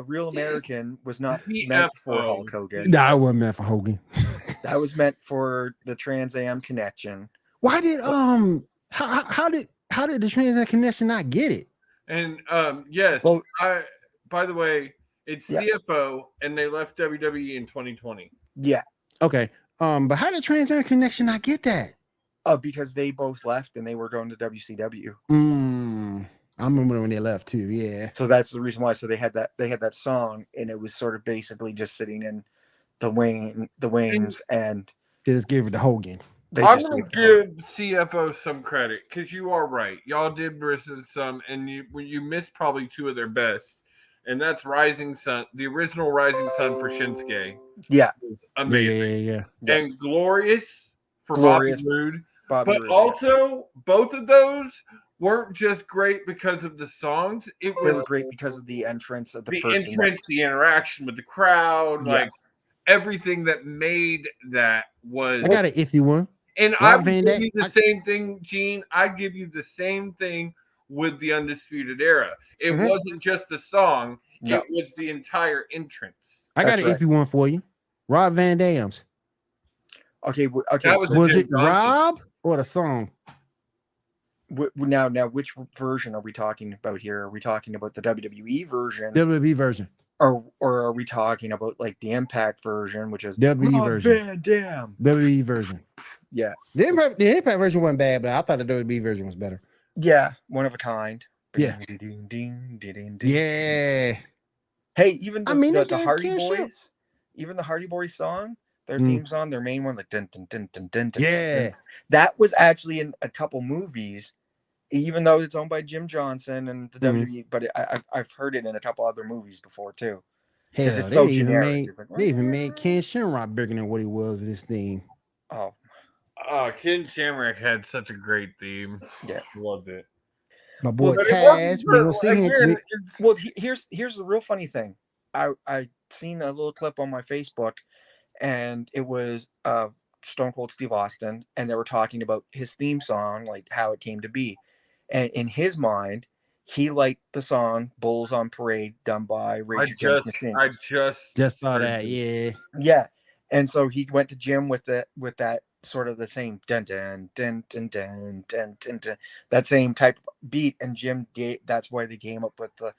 Real American was not meant for Hulk Hogan. No, it wasn't meant for Hogan. That was meant for the Trans Am Connection. Why did how did the Trans Am Connection not get it? And yes, well, by the way, it's CFO, and they left WWE in 2020. Yeah. Okay. But how did Trans Am Connection not get that? Because they both left and they were going to WCW. I remember when they left too. Yeah. So that's the reason why. So they had that song, and it was sort of basically just sitting in the wings, and they just gave it to Hogan. I'm gonna give CFO some credit because you are right. Y'all did versus some, and you missed probably two of their best, and that's Rising Sun, the original Rising Sun for Shinsuke. Yeah, amazing. Yeah. And Glorious for Bobby Roode. Also both of those weren't just great because of the songs. It was great because of the entrance of the person. The interaction with the crowd, like everything that made that was. I got an iffy one. And I would give you the same thing, Gene. I give you the same thing with the Undisputed Era. It wasn't just the song; it was the entire entrance. I got an iffy one for you. Rob Van Dam's. Okay. Was it Rob or the song? Now, which version are we talking about here? Are we talking about the WWE version? WWE version. Or are we talking about like the Impact version, which is WWE version? Van Dam. WWE version. Yeah. The Impact version wasn't bad, but I thought the WWE version was better. Yeah, one of a kind. Yeah. Yeah. Hey, even the Hardy Ken Boys, even the Hardy Boys song, their theme song, their main one, like dun dun dun dun dun. Yeah. That was actually in a couple movies, even though it's owned by Jim Johnson and the WWE. But I've heard it in a couple other movies before too. Hell, it's so generic. They even made Ken Shamrock bigger than what he was with this theme. Oh, Ken Shamrock had such a great theme. Yeah, loved it. My boy Taz. Well, here's the real funny thing. I seen a little clip on my Facebook, and it was Stone Cold Steve Austin, and they were talking about his theme song, like how it came to be, and in his mind, he liked the song "Bulls on Parade" done by Rage Against the Machine. I just saw that. Yeah, and so he went to Jim with that sort of the same dun dun dun dun dun dun dun, dun that same type of beat, and Jim that's why they came up with the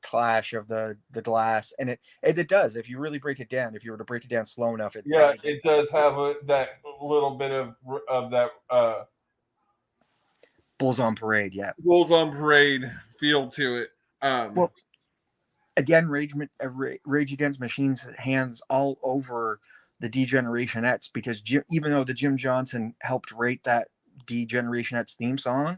clash of the glass, and it does, if you really break it down, if you were to break it down slow enough, it does have that little bit of that Bulls on Parade, Bulls on Parade feel to it. Well, again, Rage Against Machine's hands all over the D-Generation X, because even though the Jim Johnson helped write that D-Generation X theme song,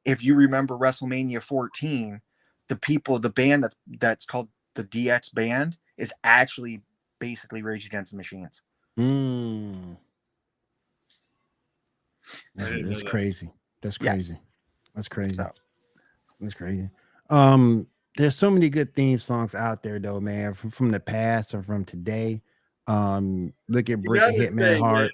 if you remember WrestleMania 14, the band that's called the DX Band is actually basically Rage Against the Machines. That's crazy. That's crazy. That's crazy. That's crazy. There's so many good theme songs out there though, man, from the past or from today. Look at Bret the Hitman Hart.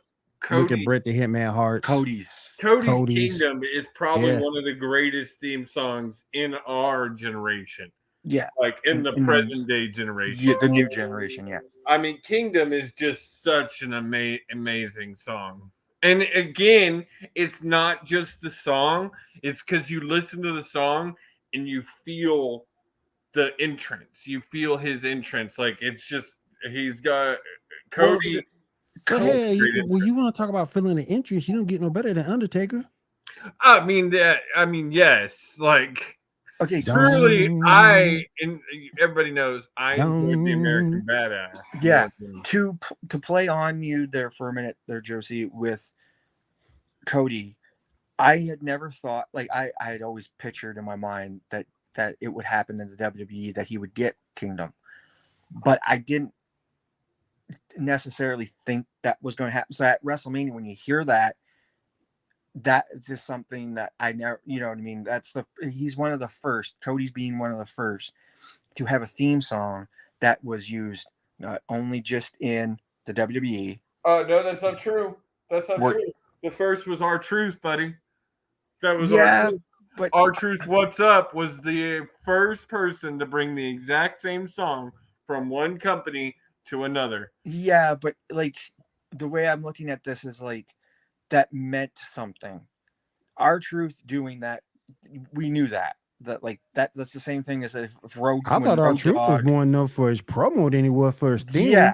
Look at Bret the Hitman Hart. Cody's Kingdom is probably one of the greatest theme songs in our generation. Yeah. Like in the present day generation. Yeah, the new generation, yeah. I mean, Kingdom is just such an amazing song. And again, it's not just the song. It's because you listen to the song and you feel the entrance. You feel his entrance. Like, it's just, he's got Cody. Hey, when you want to talk about feeling the entrance, you don't get no better than Undertaker. I mean, yes. Like, okay, truly, and everybody knows I enjoyed the American Badass. Yeah, to play on you there for a minute there, Josie, with Cody, I had never thought, like, I had always pictured in my mind that it would happen in the WWE, that he would get Kingdom, but I didn't necessarily think that was going to happen. So at WrestleMania, when you hear that is just something that I never, you know what I mean? He's one of the first, Cody's being one of the first to have a theme song that was used not only just in the WWE. No, that's not true. That's not true. The first was R-Truth, buddy. That was R-Truth. But R-Truth, What's Up was the first person to bring the exact same song from one company to another. Yeah, but like the way I'm looking at this is like that meant something. R-Truth doing that, we knew that like that's the same thing as if Road. I thought R-Truth was more known for his promo than he was for his theme.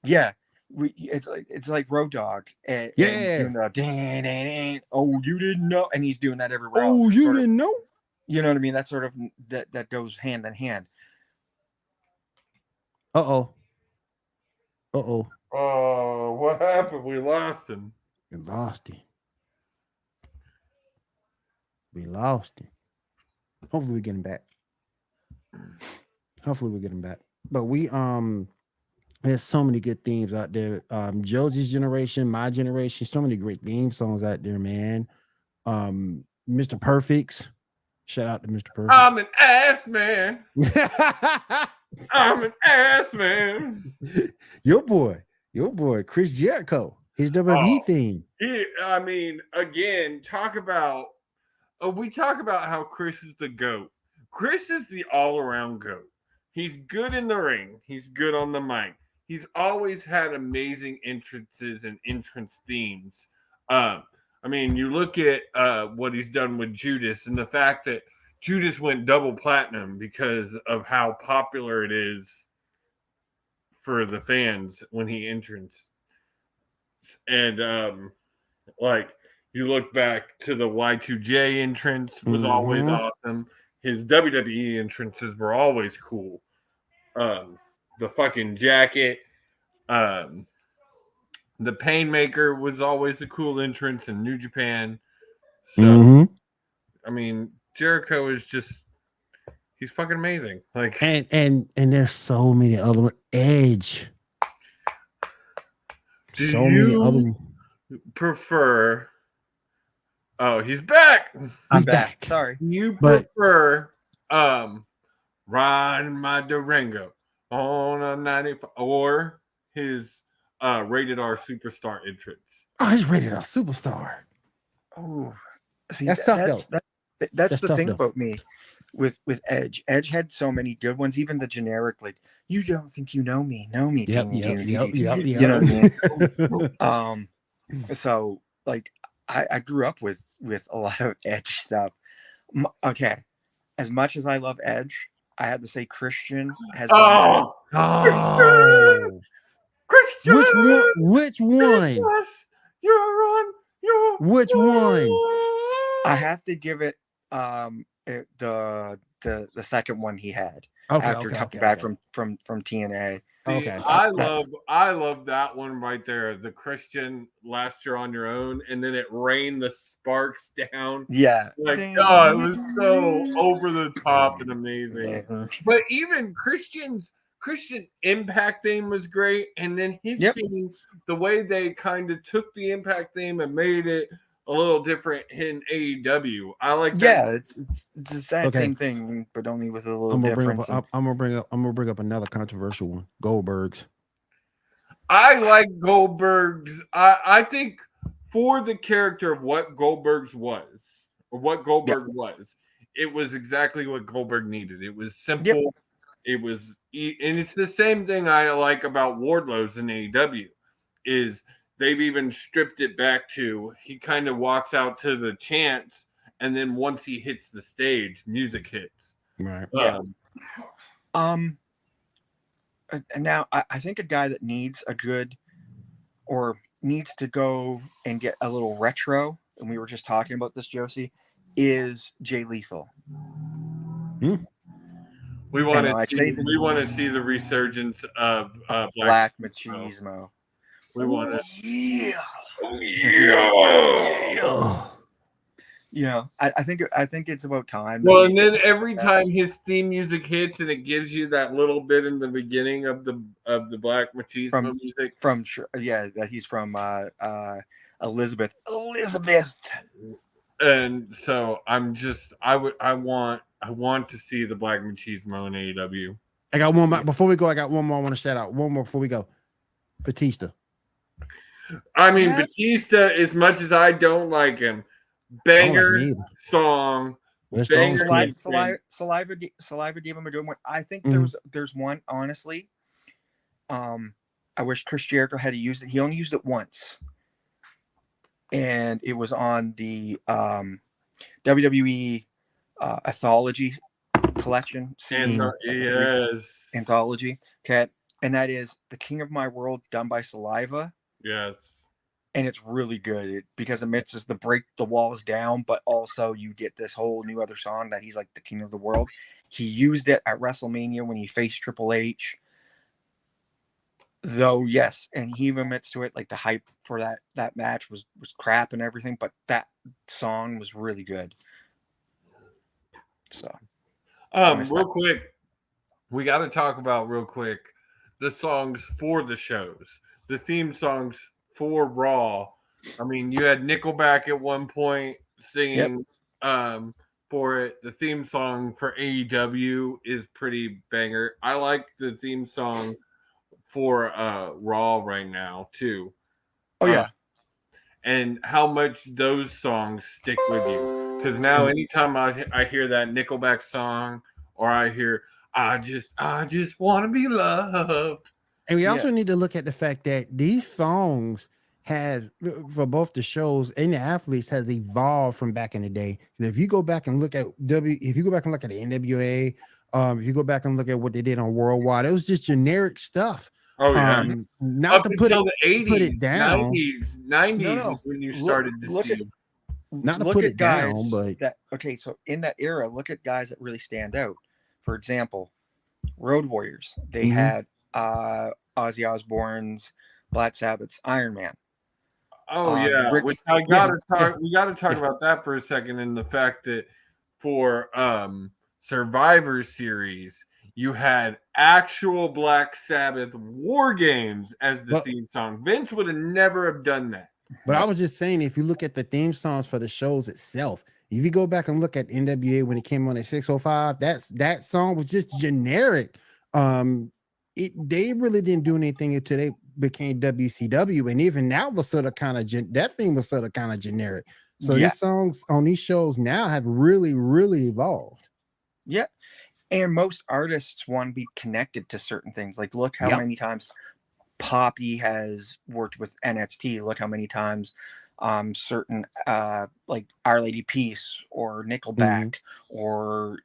Yeah. It's like Road Dogg. And doing the, oh, you didn't know, and he's doing that everywhere else. Oh, you didn't know. You know what I mean? That's sort of that goes hand in hand. Oh, what happened? We lost him. We lost him. Hopefully we get him back. But we there's so many good themes out there. Josie's generation, my generation, so many great theme songs out there, man. Mr. Perfect's. Shout out to Mr. Perfect. I'm an ass man. I'm an ass man. Your boy, Chris Jericho, his WWE theme. I mean, again, we talk about how Chris is the GOAT. Chris is the all-around GOAT. He's good in the ring. He's good on the mic. he's always had amazing entrances and entrance themes. I mean, you look at what he's done with Judas and the fact that Judas went double platinum because of how popular it is for the fans when he enters. And like you look back to the Y2J entrance was always awesome. His WWE entrances were always cool. The fucking jacket, the Painmaker was always a cool entrance in New Japan. So, I mean, Jericho is just—he's fucking amazing. Like, and there's so many other Edge. So many other. Prefer? Oh, he's back. I'm back. Sorry. You prefer riding my Durango on a 95 or his rated R superstar entrance? Oh, he's rated R superstar. Oh, see, that's tough. That's the thing about me with Edge. Edge had so many good ones, even the generic, like, you don't think you know me. Yep. You know what I mean? So like I grew up with a lot of Edge stuff. Okay, as much as I love Edge, I had to say Christian has Christian. Which one? You're on your which one? I have to give it the second one he had after coming back from TNA. See, I love that one right there. The Christian last year on your own, and then it rained the sparks down. Yeah, like it was so over the top and amazing. But even Christian Impact theme was great, and then his theme, the way they kind of took the Impact theme and made it a little different in AEW. I like that. Yeah, it's the same thing, but only with a little difference. I'm gonna bring up another controversial one. Goldberg's. I like Goldberg's. I think for the character of what Goldberg's was, or what Goldberg was, it was exactly what Goldberg needed. It was simple. Yep. It was, and it's the same thing I like about Wardlow's in AEW, is they've even stripped it back to he kind of walks out to the chants, and then once he hits the stage, music hits. Right. And now I think a guy that needs to go and get a little retro, and we were just talking about this, Josie, is Jay Lethal. We want to see the resurgence of Black Machismo. We want to. Yeah. I think it's about time. Well, and then every time his theme music hits, and it gives you that little bit in the beginning of the Black Machismo music that he's from Elizabeth. And so I want to see the Black Machismo in AEW. I got one more before we go. I got one more I want to shout out. One more before we go. Batista. I mean, Batista, as much as I don't like him, banger song. Saliva gave him a good one. I think there's one, honestly. I wish Chris Jericho had used it. He only used it once. And it was on the WWE Anthology collection. Anthology. Okay. And that is The King of My World, done by Saliva. Yes. And it's really good because it mixes the break the walls down, but also you get this whole new other song that he's like the king of the world. He used it at WrestleMania when he faced Triple H. Though, yes, and he even admits to it, like the hype for that match was crap and everything, but that song was really good. So, real quick, we got to talk about real quick the songs for the shows, the theme songs for Raw. I mean, you had Nickelback at one point singing for it. The theme song for AEW is pretty banger. I like the theme song for Raw right now too. Oh yeah. And how much those songs stick with you, because now anytime I hear that Nickelback song, or I hear I just want to be loved, And we also need to look at the fact that these songs have, for both the shows and the athletes, has evolved from back in the day. If you go back and look at the NWA, if you go back and look at what they did on Worldwide, it was just generic stuff. Oh yeah. Not up to put until it, the 80s, put it down. 90s is when you started to see. Not to put it down, but so in that era, look at guys that really stand out. For example, Road Warriors. They had Ozzy Osbourne's, Black Sabbath's Iron Man. Oh yeah, which we got to talk about that for a second, and the fact that for Survivor Series, you had actual Black Sabbath War Games as the theme song. Vince would have never have done that. But I was just saying, if you look at the theme songs for the shows itself, if you go back and look at NWA when it came on at 605, that song was just generic. They really didn't do anything until they became WCW, and even that was sort of kind of that thing was sort of kind of generic. So these songs on these shows now have really, really evolved. Yeah. And most artists want to be connected to certain things. Like, look how many times Poppy has worked with NXT. Look how many times certain like Our Lady Peace or Nickelback or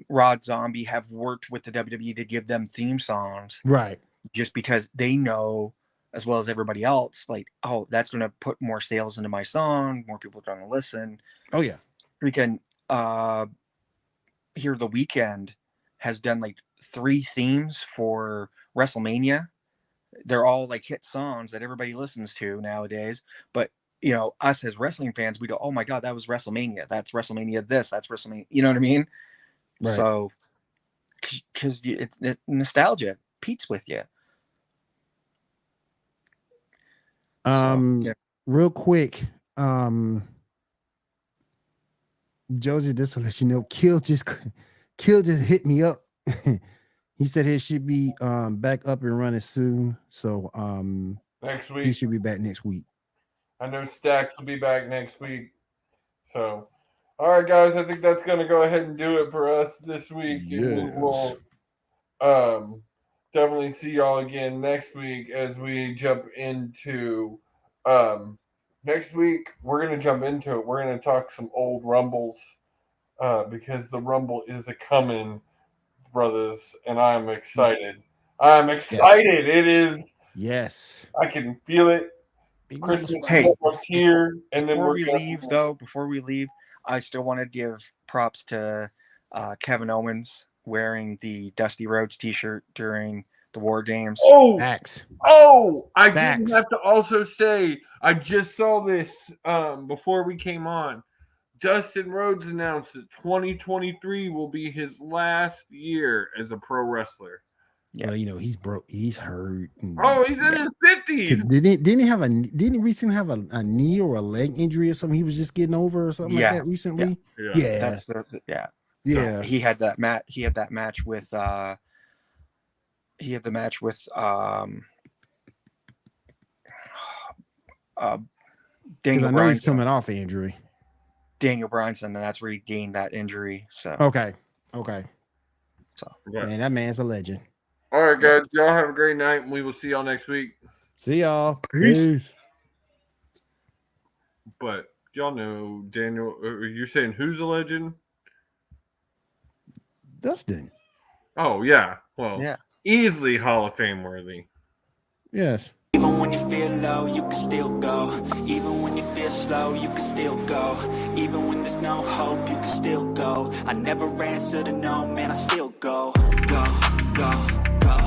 Rod Zombie have worked with the WWE to give them theme songs, right? Just because they know, as well as everybody else, like, oh, that's going to put more sales into my song, more people are going to listen. Oh yeah. Freaking Here the Weeknd has done like 3 themes for WrestleMania. They're all like hit songs that everybody listens to nowadays. But us as wrestling fans, we go, oh my God, that was WrestleMania. That's WrestleMania this, that's WrestleMania. You know what I mean? Right. So, because it's nostalgia peaks with you. Real quick, Josie, just to let you know, Kill just hit me up. He said he should be back up and running soon. So next week he should be back next week. I know Stacks will be back next week. So all right, guys, I think that's gonna go ahead and do it for us this week. Yes. And we will definitely see y'all again next week as we jump into next week. We're gonna jump into it. We're gonna talk some old Rumbles because the Rumble is a coming, brothers, and I'm excited. I'm excited. Yes. It is. Yes. I can feel it. Christmas is here. And then before we leave, I still want to give props to Kevin Owens wearing the Dusty Rhodes t-shirt during the War Games. Oh, facts. Oh, I didn't have to also say, I just saw this before we came on. Dustin Rhodes announced that 2023 will be his last year as a pro wrestler. Yeah, well, he's broke. He's hurt. He's in his 50s. Didn't he recently have a knee or a leg injury or something? He was just getting over or something like that recently. Yeah. That's yeah. He had that match. He had that match with. He had the match with. Daniel. I know he's coming off an injury. Daniel Bryanson, and that's where he gained that injury. So okay. So man, that man's a legend. All right, guys. Y'all have a great night, and we will see y'all next week. See y'all. Peace. But y'all know Daniel. You're saying who's a legend? Dustin. Oh yeah. Well, easily Hall of Fame worthy. Yes. Even when you feel low, you can still go. Even when you feel slow, you can still go. Even when there's no hope, you can still go. I never answer to no, man, I still go.